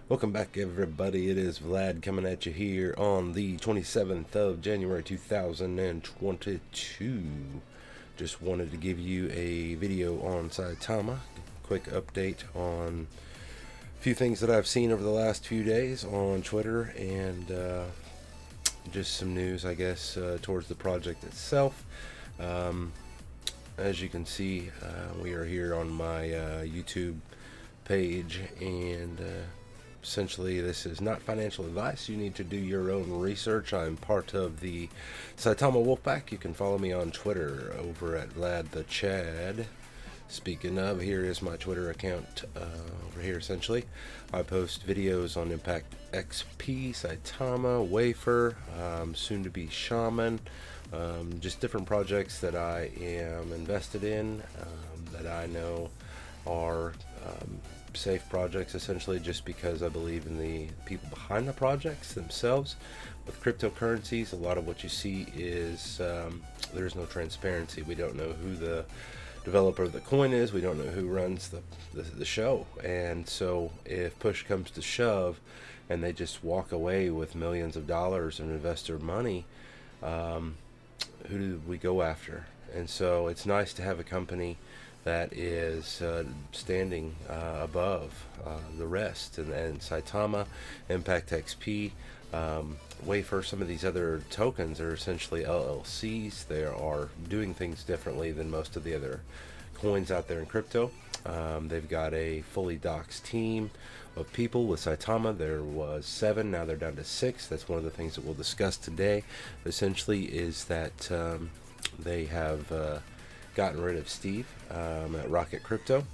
Welcome back, everybody. It is Vlad coming at you here on the 27th of January 2022. Just wanted to give you a video on Saitama. Quick update on a few things that I've seen over the last few days on Twitter and just some news, I guess, towards the project itself. As you can see, we are here on my YouTube page, and essentially this is not financial advice. You need to do your own research. I'm part of the Saitama Wolfpack. You can follow me on Twitter over at Vlad the Chad. Speaking of, here is my Twitter account over here. Essentially, I post videos on Impact XP, Saitama, Wafer, soon to be Shaman, just different projects that I am invested in, that I know are safe projects, essentially just because I believe in the people behind the projects themselves. With cryptocurrencies, a lot of what you see is there's no transparency. We don't know who the developer of the coin is. We don't know who runs the show. And so if push comes to shove and they just walk away with millions of dollars in investor money, who do we go after? And so it's nice to have a company that is standing above the rest. And Saitama, Impact XP, Wafer, some of these other tokens are essentially LLCs. They are doing things differently than most of the other coins out there in crypto. They've got a fully doxed team of people. With Saitama, there was 7, now they're down to 6. That's one of the things that we'll discuss today. Essentially is that they have gotten rid of Steve at Rocket Crypto,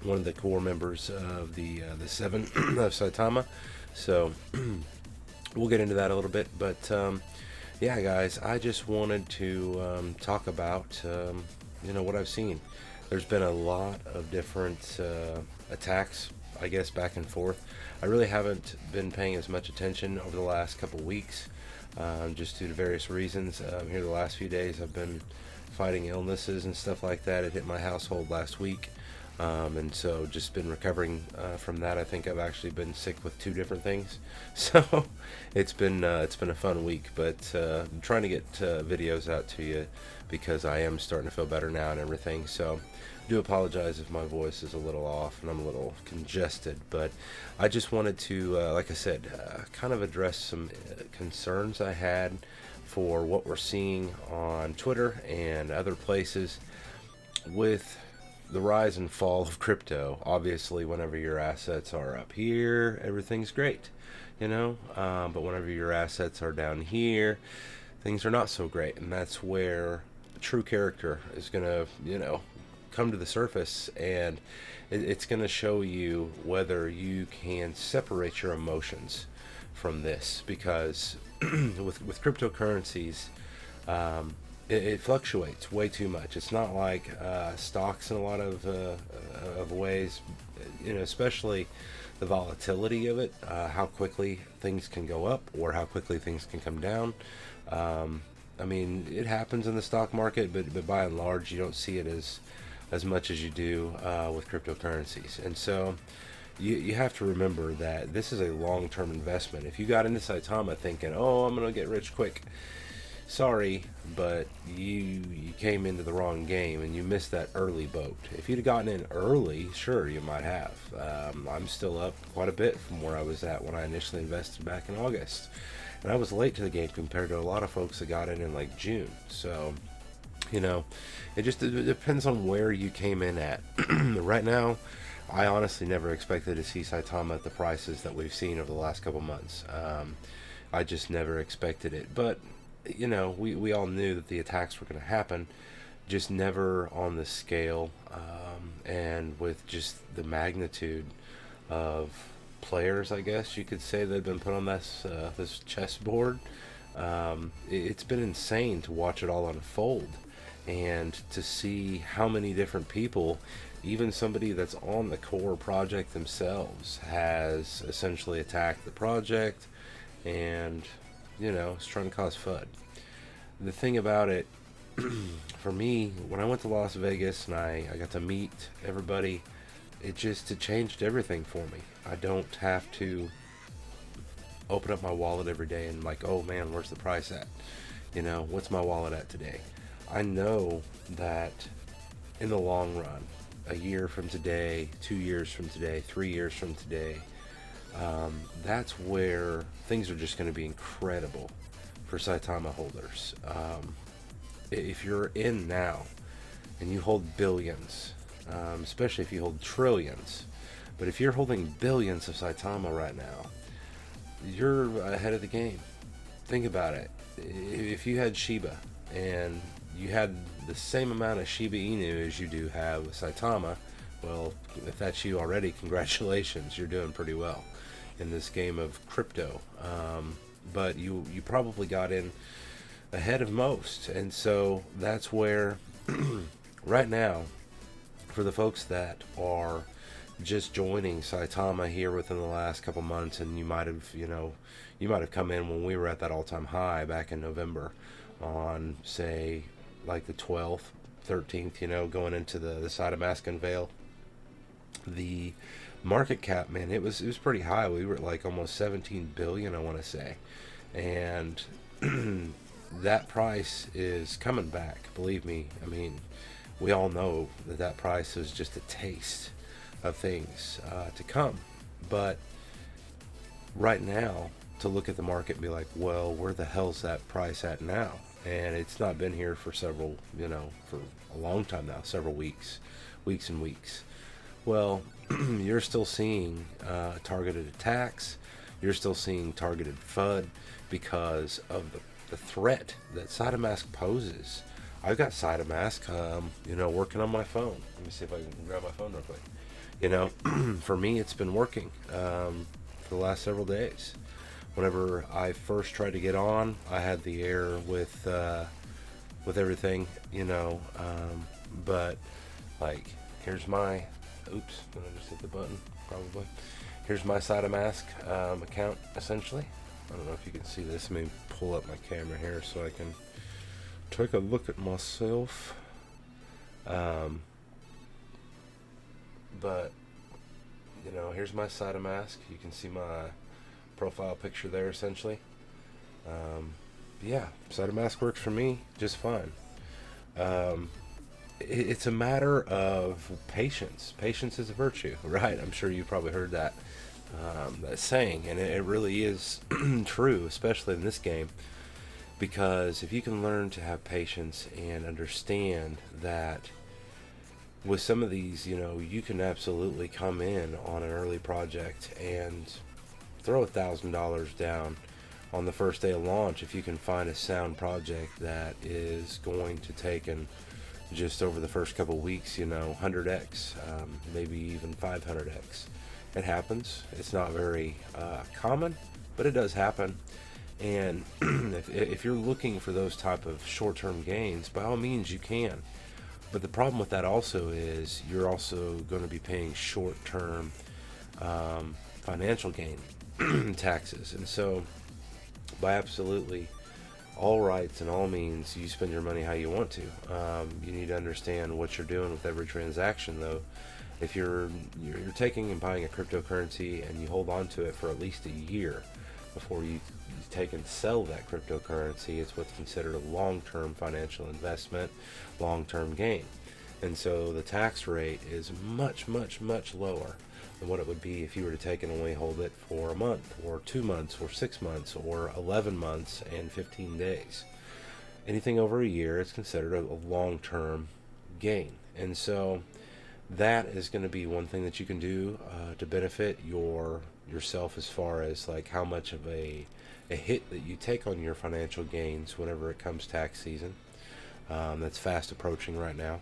one of the core members of the 7 of Saitama. So we'll get into that a little bit, but yeah, guys, I just wanted to talk about what I've seen. There's been a lot of different attacks, I guess, back and forth. I really haven't been paying as much attention over the last couple weeks, just due to various reasons. Here the last few days I've been fighting illnesses and stuff like that. It hit my household last week, and so just been recovering from that. I think I've actually been sick with 2 different things, so it's been a fun week. But I'm trying to get videos out to you because I am starting to feel better now and everything. So I do apologize if my voice is a little off and I'm a little congested, but I just wanted to, like I said, kind of address some concerns I had for what we're seeing on Twitter and other places with the rise and fall of crypto. Obviously, whenever your assets are up here, everything's great, but whenever your assets are down here, things are not so great. And that's where the true character is going to, come to the surface, and it's going to show you whether you can separate your emotions from this, because with cryptocurrencies, it fluctuates way too much. It's not like stocks in a lot of ways, especially the volatility of it, how quickly things can go up or how quickly things can come down. I mean, it happens in the stock market, but by and large, you don't see it as much as you do with cryptocurrencies. And so you have to remember that this is a long-term investment. If you got into Saitama thinking, oh, I'm going to get rich quick, sorry, but you came into the wrong game and you missed that early boat. If you'd have gotten in early, sure, you might have. I'm still up quite a bit from where I was at when I initially invested back in August. And I was late to the game compared to a lot of folks that got in like June. So, it depends on where you came in at. Right now, I honestly never expected to see Saitama at the prices that we've seen over the last couple months. I just never expected it. But, we all knew that the attacks were going to happen, just never on the scale, and with just the magnitude of players, I guess you could say, that have been put on this chessboard. It's been insane to watch it all unfold, and to see how many different people, even somebody that's on the core project themselves, has essentially attacked the project and is trying to cause FUD. The thing about it, for me, when I went to Las Vegas and I got to meet everybody, it changed everything for me. I don't have to open up my wallet every day and like, oh man, where's the price at? What's my wallet at today? I know that in the long run, a year from today, 2 years from today, 3 years from today, that's where things are just going to be incredible for Saitama holders. If you're in now and you hold billions, especially if you hold trillions, but if you're holding billions of Saitama right now, you're ahead of the game. Think about it. If you had Shiba and you had the same amount of Shiba Inu as you do have with Saitama, well, if that's you already, congratulations, you're doing pretty well in this game of crypto. But you probably got in ahead of most, and so that's where right now, for the folks that are just joining Saitama here within the last couple months, and you might have come in when we were at that all-time high back in November on, say, like the 12th, 13th, going into the Saitamask unveil. The market cap, man, it was pretty high. We were at like almost 17 billion, I want to say. And that price is coming back, believe me. I mean, we all know that price is just a taste of things to come. But right now, to look at the market and be like, well, where the hell's that price at now? And it's not been here for several, for a long time now, several weeks and weeks. Well, you're still seeing targeted attacks. You're still seeing targeted FUD because of the threat that Saitamask poses. I've got Saitamask, working on my phone. Let me see if I can grab my phone real quick. For me, it's been working for the last several days. Whenever I first tried to get on, I had the error with everything, but like, here's my, oops, did I just hit the button? Probably. Here's my Saitamask account, essentially. I don't know if you can see this. Let me pull up my camera here so I can take a look at myself. But, here's my Saitamask. You can see my profile picture there, essentially. Yeah, Saitamask works for me just fine. It's a matter of patience. Patience is a virtue, right? I'm sure you probably heard that saying, and it really is true, especially in this game, because if you can learn to have patience and understand that with some of these, you can absolutely come in on an early project and throw $1,000 down on the first day of launch if you can find a sound project that is going to take and just over the first couple weeks, 100x, maybe even 500x. It happens. It's not very common, but it does happen. And if you're looking for those type of short-term gains, by all means you can. But the problem with that also is you're also going to be paying short-term financial gain taxes. And so by absolutely all rights and all means, you spend your money how you want to. You need to understand what you're doing with every transaction, though. If you're taking and buying a cryptocurrency and you hold on to it for at least a year before you take and sell that cryptocurrency, it's what's considered a long-term financial investment, long-term gain. And so the tax rate is much, much, much lower than what it would be if you were to take and only hold it for a month or 2 months or 6 months or 11 months and 15 days. Anything over a year is considered a long-term gain. And so that is going to be one thing that you can do to benefit yourself as far as like how much of a hit that you take on your financial gains whenever it comes tax season. That's fast approaching right now.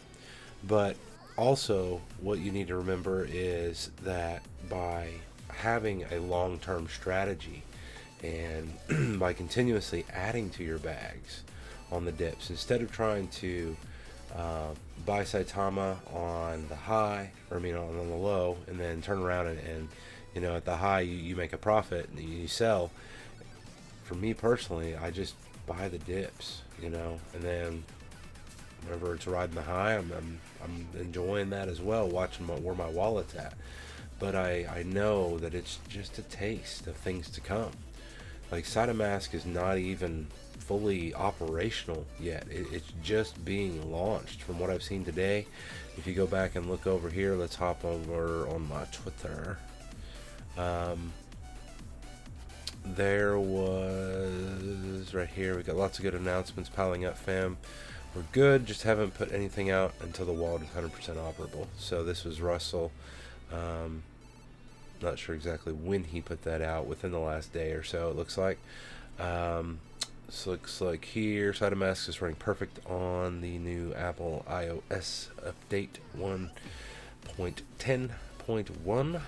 But also what you need to remember is that by having a long-term strategy and by continuously adding to your bags on the dips, instead of trying to buy Saitama on the high, or on the low, and then turn around and at the high you make a profit and you sell. For me personally, I just buy the dips, and then whenever it's riding the high, I'm enjoying that as well, watching where my wallet's at. But I know that it's just a taste of things to come. Like, Saitamask is not even fully operational yet. It's just being launched from what I've seen today. If you go back and look over here, let's hop over on my Twitter. There was right here, we got lots of good announcements piling up, fam. We're good, just haven't put anything out until the wallet is 100% operable. So this was Russell. Not sure exactly when he put that out, within the last day or so, it looks like. This looks like here, Saitamask is running perfect on the new Apple iOS update 1.10.1.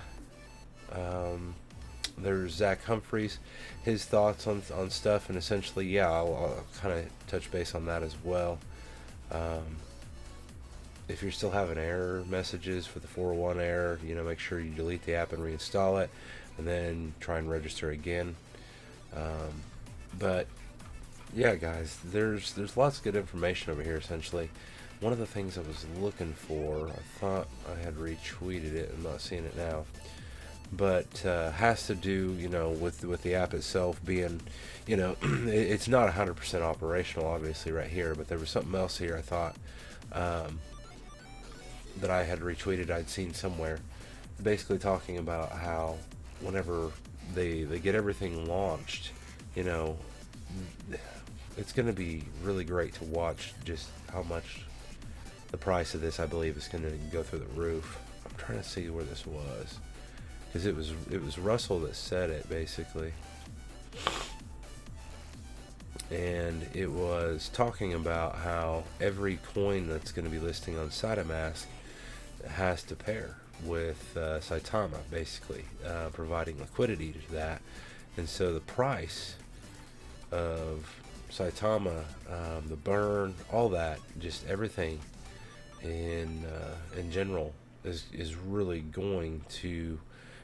There's Zach Humphreys, his thoughts on stuff, and essentially, yeah, I'll kind of touch base on that as well. If you're still having error messages for the 401 error, make sure you delete the app and reinstall it, and then try and register again. But yeah, guys, there's lots of good information over here. Essentially, one of the things I was looking for, I thought I had retweeted it. I'm not seeing it now, but has to do, with the app itself being, it's not 100% operational, obviously, right here. But there was something else here I thought that I had retweeted, I'd seen somewhere, basically talking about how whenever they get everything launched, it's going to be really great to watch just how much the price of this, I believe, is going to go through the roof. I'm trying to see where this was, because it was Russell that said it, basically, and it was talking about how every coin that's going to be listing on Saitamask has to pair with Saitama, basically, providing liquidity to that. And so the price of Saitama, the burn, all that, just everything in general is really going to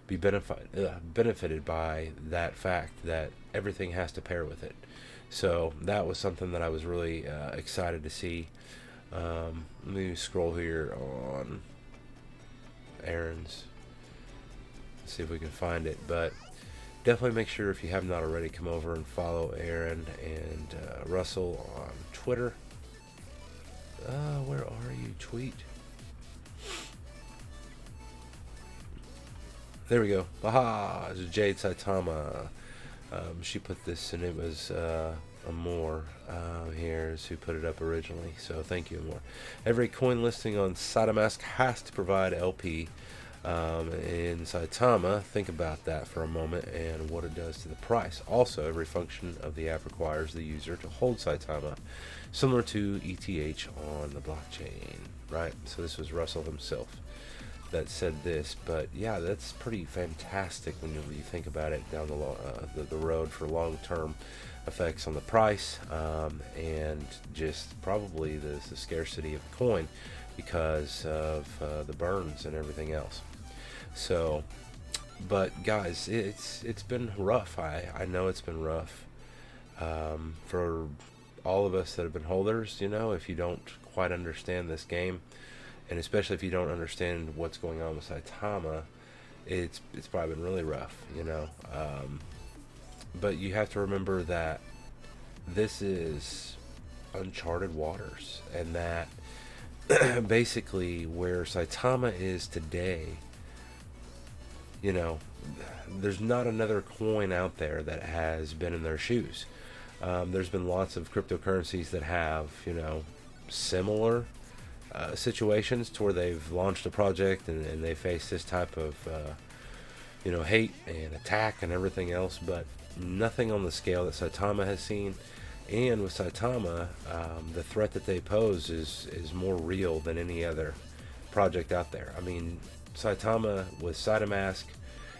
be benefited by that fact that everything has to pair with it. So that was something that I was really excited to see. Let me scroll here on Aaron's, see if we can find it. But definitely make sure, if you have not already, come over and follow Aaron and Russell on Twitter. Where are you? Tweet. There we go. Aha! It's Jade Saitama. She put this, and it was Amor here's who put it up originally. So thank you, Amor. Every coin listing on Saitamask has to provide LP in Saitama. Think about that for a moment and what it does to the price. Also, every function of the app requires the user to hold Saitama, similar to ETH on the blockchain, right? So this was Russell himself that said this. But yeah, that's pretty fantastic when you think about it down the road for long-term effects on the price, and just probably the scarcity of the coin because of the burns and everything else. So, but guys, it's been rough. I know it's been rough for all of us that have been holders. If you don't quite understand this game, and especially if you don't understand what's going on with Saitama, it's probably been really rough, but you have to remember that this is uncharted waters, and that basically where Saitama is today, there's not another coin out there that has been in their shoes. There's been lots of cryptocurrencies that have, similar situations to where they've launched a project and they face this type of hate and attack and everything else, but nothing on the scale that Saitama has seen. And with Saitama, the threat that they pose is more real than any other project out there. I mean, Saitama with Saitamask,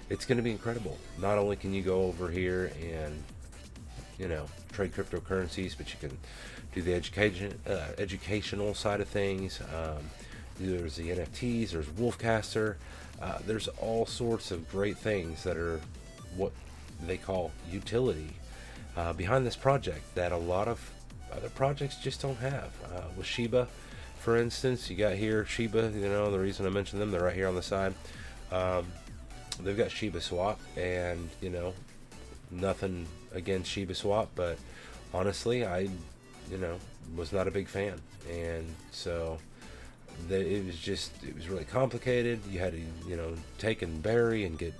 it's going to be incredible. Not only can you go over here and trade cryptocurrencies, but you can do the educational side of things. There's the NFTs, there's Wolfcaster, there's all sorts of great things that are what they call utility behind this project that a lot of other projects just don't have. With Shiba, for instance, you got here Shiba. You know, the reason I mentioned them, they're right here on the side. Um, they've got Shiba Swap, and you know, nothing against Shiba Swap, but honestly, I, you know, was not a big fan, and so it was really complicated. You had to, you know, take and bury and get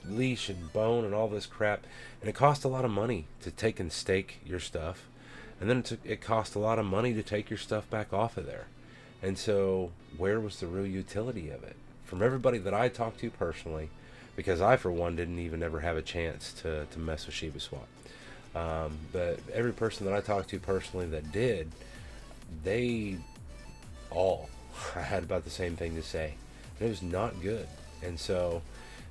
leash and bone and all this crap, and it cost a lot of money to take and stake your stuff, and then it cost a lot of money to take your stuff back off of there. And so where was the real utility of it? From everybody that I talked to personally, because I for one didn't even ever have a chance to mess with Shiba Swap, but every person that I talked to personally that did, they all had about the same thing to say. It was not good. And so,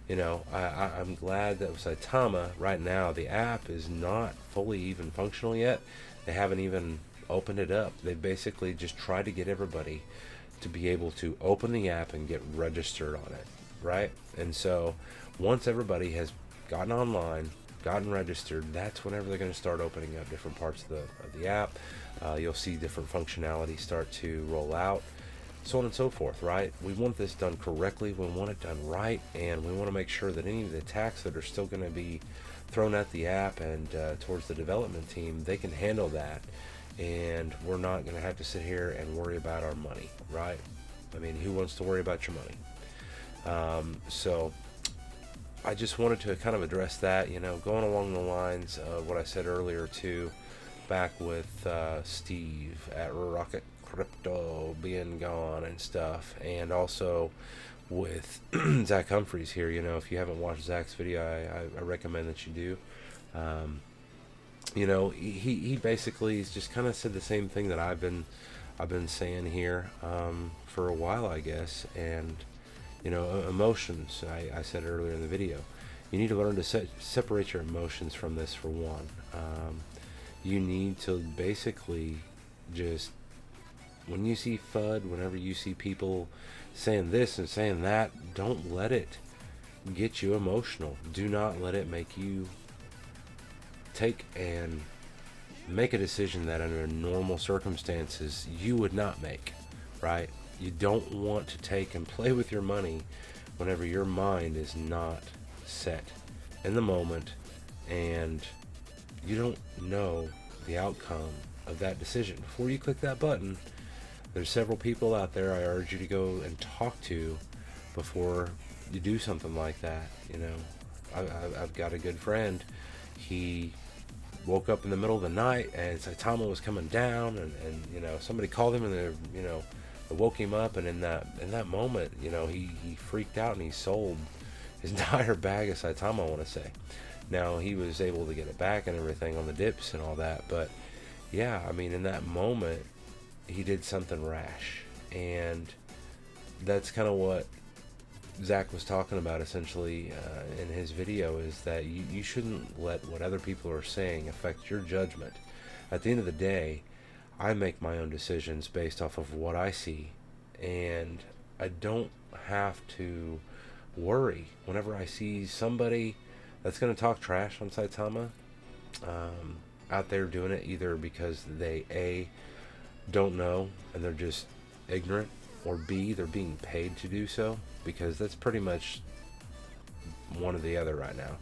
you know, I'm glad that with Saitama, right now, the app is not fully even functional yet. They haven't even opened it up. They basically just tried to get everybody to be able to open the app and get registered on it, right? And so, once everybody has gotten online, gotten registered, that's whenever they're going to start opening up different parts of the app. You'll see different functionality start to roll out, so on and so forth, right? We want this done correctly, we want it done right, and we want to make sure that any of the attacks that are still going to be thrown at the app and towards the development team, they can handle that, and we're not going to have to sit here and worry about our money, right? I mean, who wants to worry about your money? So I just wanted to kind of address that, you know, going along the lines of what I said earlier too, back with Steve at Rocket Crypto being gone and stuff, and also with Zach Humphreys here. You know, if you haven't watched Zach's video, I recommend that you do. You know, he basically has just kind of said the same thing that I've been saying here for a while, I guess. And you know, emotions, I said earlier in the video, you need to learn to separate your emotions from this, for one. You need to basically just, when you see FUD, whenever you see people saying this and saying that, don't let it get you emotional. Do not let it make you take and make a decision that under normal circumstances you would not make, right? You don't want to take and play with your money whenever your mind is not set in the moment and you don't know the outcome of that decision. Before you click that button, there's several people out there I urge you to go and talk to before you do something like that. You know, I've got a good friend. He woke up in the middle of the night and Saitama was coming down, and you know, somebody called him and they, you know, woke him up, and in that moment, you know, he freaked out and he sold his entire bag of Saitama, I want to say. Now, he was able to get it back and everything on the dips and all that, but yeah, I mean, in that moment, he did something rash, and that's kind of what Zach was talking about essentially in his video, is that you shouldn't let what other people are saying affect your judgment. At the end of the day, I make my own decisions based off of what I see, and I don't have to worry whenever I see somebody that's going to talk trash on Saitama out there doing it, either because they A, don't know and they're just ignorant, or B, they're being paid to do so, because that's pretty much one or the other right now.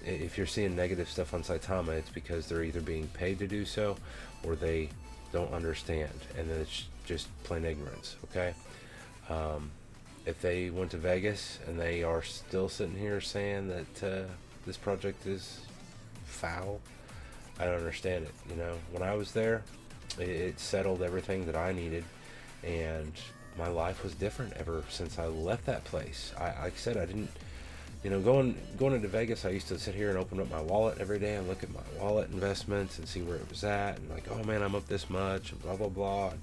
If you're seeing negative stuff on Saitama, it's because they're either being paid to do so or they don't understand, and then it's just plain ignorance, okay? If they went to Vegas and they are still sitting here saying that this project is foul, I don't understand it. You know, when I was there, it settled everything that I needed, and my life was different ever since I left that place. Like I said, I didn't, you know, going into Vegas, I used to sit here and open up my wallet every day and look at my wallet investments and see where it was at, and like, oh man, I'm up this much, and blah blah blah. And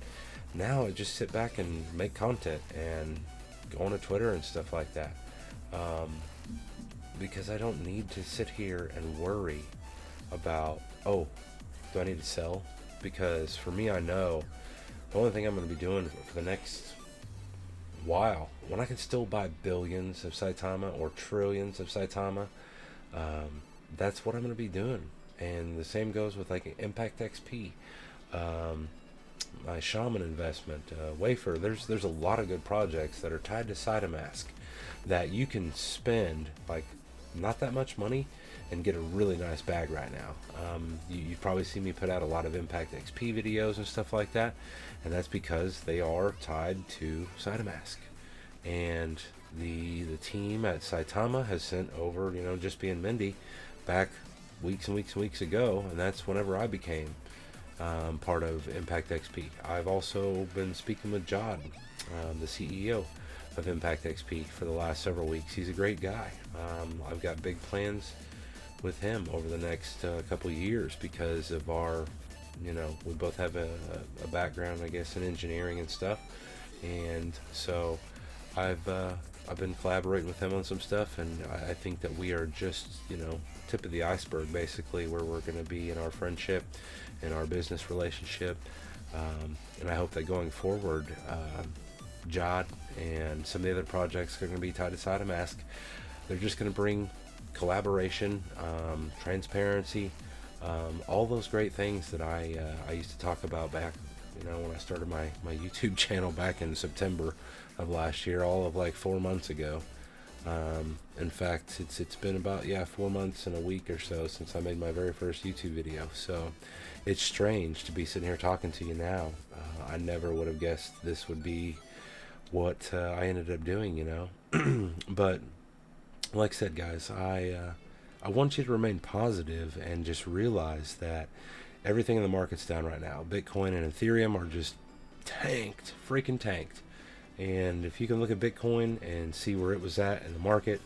now I just sit back and make content and go on to Twitter and stuff like that, because I don't need to sit here and worry about, oh, do I need to sell? Because for me, I know the only thing I'm going to be doing for the next while, when I can still buy billions of Saitama or trillions of Saitama, that's what I'm going to be doing And the same goes with like Impact XP, my Shaman investment, Wafer. There's a lot of good projects that are tied to Saitamask that you can spend like not that much money and get a really nice bag right now. You've probably seen me put out a lot of Impact XP videos and stuff like that, and that's because they are tied to Saitamask. And the team at Saitama has sent over, just being Mindy, back weeks and weeks and weeks ago, and that's whenever I became part of Impact XP. I've also been speaking with Jod, the CEO of Impact XP, for the last several weeks. He's a great guy. I've got big plans with him over the next couple of years because of our, we both have a background, I guess, in engineering and stuff, and so I've been collaborating with him on some stuff, and I think that we are just, tip of the iceberg, basically, where we're going to be in our friendship and our business relationship. And I hope that going forward, Jod and some of the other projects are going to be tied to Saitamask. They're just going to bring collaboration, transparency, all those great things that I used to talk about back, when I started my YouTube channel back in September of last year, all of like 4 months ago. In fact, it's been about 4 months and a week or so since I made my very first YouTube video. So it's strange to be sitting here talking to you now. I never would have guessed this would be what I ended up doing, But like I said, guys, I want you to remain positive and just realize that everything in the market's down right now. Bitcoin and Ethereum are just tanked, freaking tanked. And if you can look at Bitcoin and see where it was at in the market,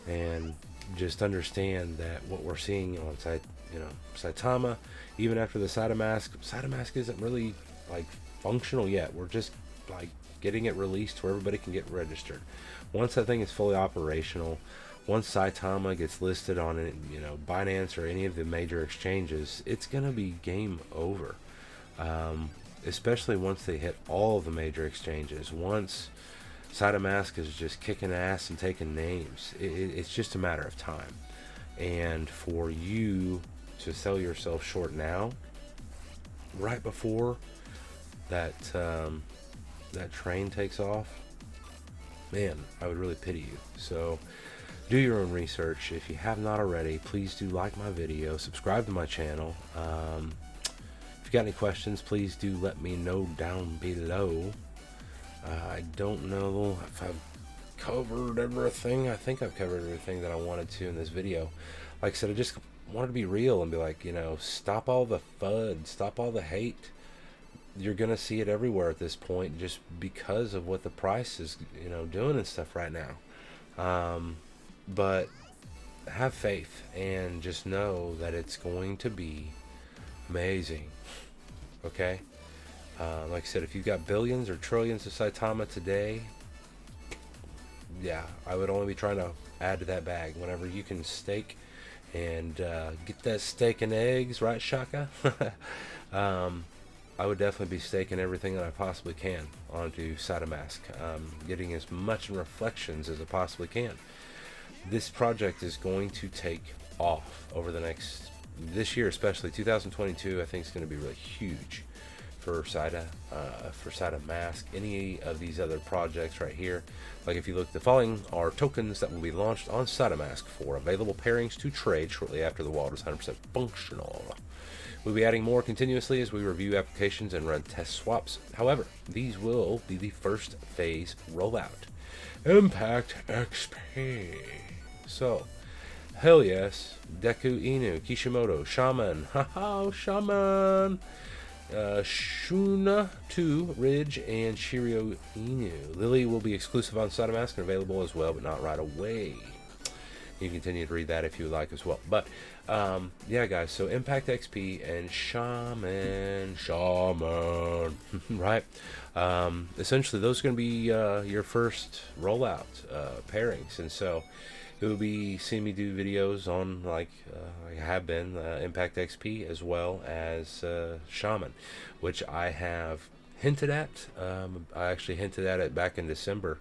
and just understand that what we're seeing on Saitama, even after the Saitamask isn't really like functional yet. We're just like getting it released where everybody can get registered. Once that thing is fully operational, once Saitama gets listed on it, Binance or any of the major exchanges, it's gonna be game over. Especially once they hit all of the major exchanges. Once Saitamask is just kicking ass and taking names, it's just a matter of time. And for you to sell yourself short now, right before that that train takes off, man, I would really pity you. So do your own research. If you have not already, please do like my video, subscribe to my channel. If you got any questions, please do let me know down below. I don't know if I've covered everything. I think I've covered everything that I wanted to in this video. Like I said, I just wanted to be real and be like, stop all the FUD, stop all the hate. You're gonna see it everywhere at this point, just because of what the price is, doing and stuff right now. But have faith and just know that it's going to be amazing. Okay? Like I said, if you've got billions or trillions of Saitama today, I would only be trying to add to that bag. Whenever you can stake and get that steak and eggs, right, Shaka? I would definitely be staking everything that I possibly can onto Saitamask, getting as much in reflections as I possibly can. This project is going to take off over this year, especially 2022. I think is going to be really huge for Saitamask. Any of these other projects right here, like if you look, the following are tokens that will be launched on Saitamask for available pairings to trade shortly after the wallet is 100% functional. We'll be adding more continuously as we review applications and run test swaps. However, these will be the first phase rollout. Impact XP. So, hell yes, Deku Inu, Kishimoto, Shaman, haha, Shaman, Shuna 2, Ridge, and Shiryo Inu. Lily will be exclusive on Saitamask and available as well, but not right away. You can continue to read that if you would like as well. But, guys, so Impact XP and Shaman, right? Essentially, those are going to be your first rollout pairings. And so it will be seeing me do videos on, like I have been, Impact XP as well as Shaman, which I have hinted at. I actually hinted at it back in December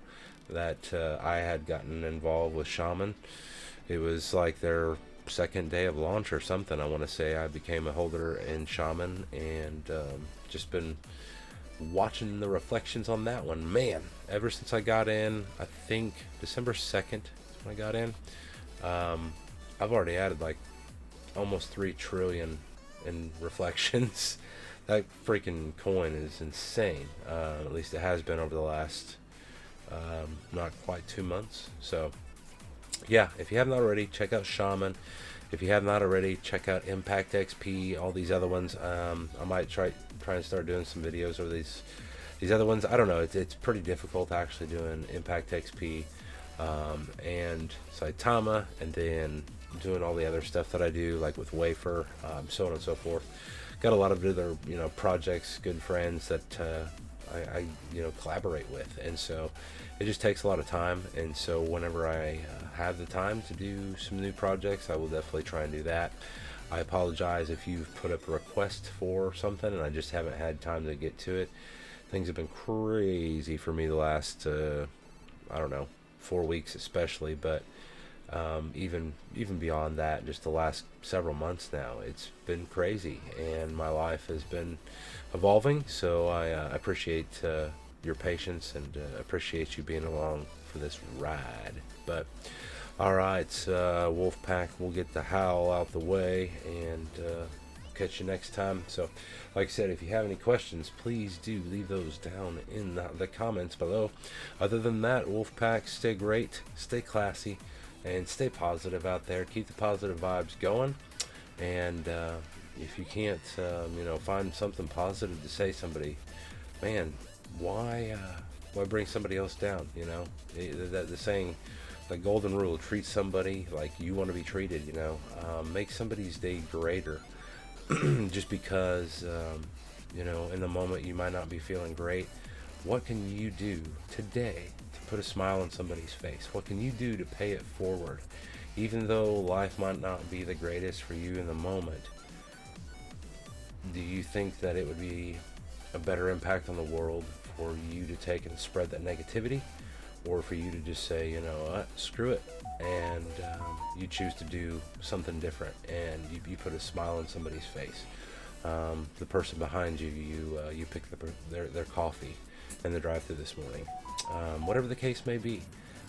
that I had gotten involved with Shaman. It was like their second day of launch or something, I want to say, I became a holder in Shaman, and just been watching the reflections on that one. Man, ever since I got in, I think December 2nd is when I got in, I've already added like almost 3 trillion in reflections. That freaking coin is insane. At least it has been over the last not quite 2 months. So yeah, if you haven't already, check out Shaman. If you have not already, check out Impact XP, all these other ones. I might try and start doing some videos over these other ones. I don't know, it's pretty difficult actually doing Impact XP and Saitama, and then doing all the other stuff that I do, like with Wafer, so on and so forth. Got a lot of other, projects, good friends that I collaborate with, and so it just takes a lot of time. And so whenever I have the time to do some new projects, I will definitely try and do that. I apologize if you've put up a request for something and I just haven't had time to get to it. Things have been crazy for me the last I don't know, 4 weeks especially, but even beyond that, just the last several months now, it's been crazy, and my life has been evolving. So I appreciate your patience, and appreciate you being along for this ride. But all right, Wolfpack, we'll get the howl out the way, and catch you next time. So like I said, if you have any questions, please do leave those down in the comments below. Other than that, Wolfpack, stay great, stay classy, and stay positive out there. Keep the positive vibes going, and if you can't find something positive to say somebody, man, why bring somebody else down? The saying, the golden rule: treat somebody like you want to be treated. Make somebody's day greater. Just because in the moment you might not be feeling great, what can you do today to put a smile on somebody's face? What can you do to pay it forward? Even though life might not be the greatest for you in the moment, do you think that it would be a better impact on the world for you to take and spread that negativity, or for you to just say, what, screw it, and you choose to do something different, and you put a smile on somebody's face? The person behind you, you picked up their coffee in the drive-thru this morning. Whatever the case may be,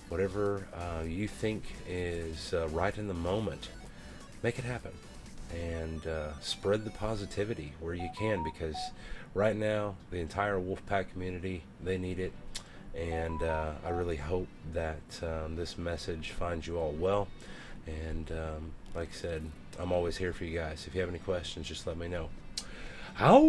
whatever you think is right in the moment, make it happen, and spread the positivity where you can, because right now the entire Wolfpack community, they need it. And I really hope that this message finds you all well. And like I said, I'm always here for you guys. If you have any questions, just let me know. How?